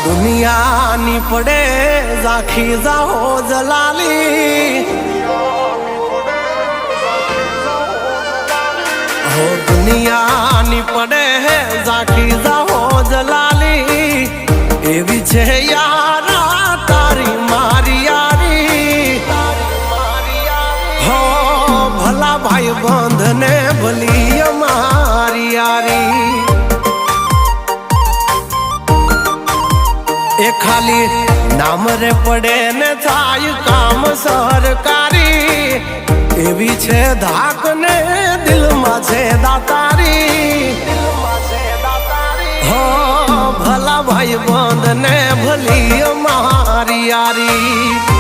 દુનિયાની પડે ઝાંખી જાહો જલાલી હો દુનિયાની પડે ઝાંખી જાહો જલાલી એવી છે યારા તારી મારી યારી હો ભલા ભાઈ બંધને ભલી અમારી યારી એ ખાલી નામ રે પડે ને થાય કામ સરકારી એવી છે ધાક ને દિલમાં છે દાતારી હો ભલા ભાઈ બંધ ને ભલી મારી યારી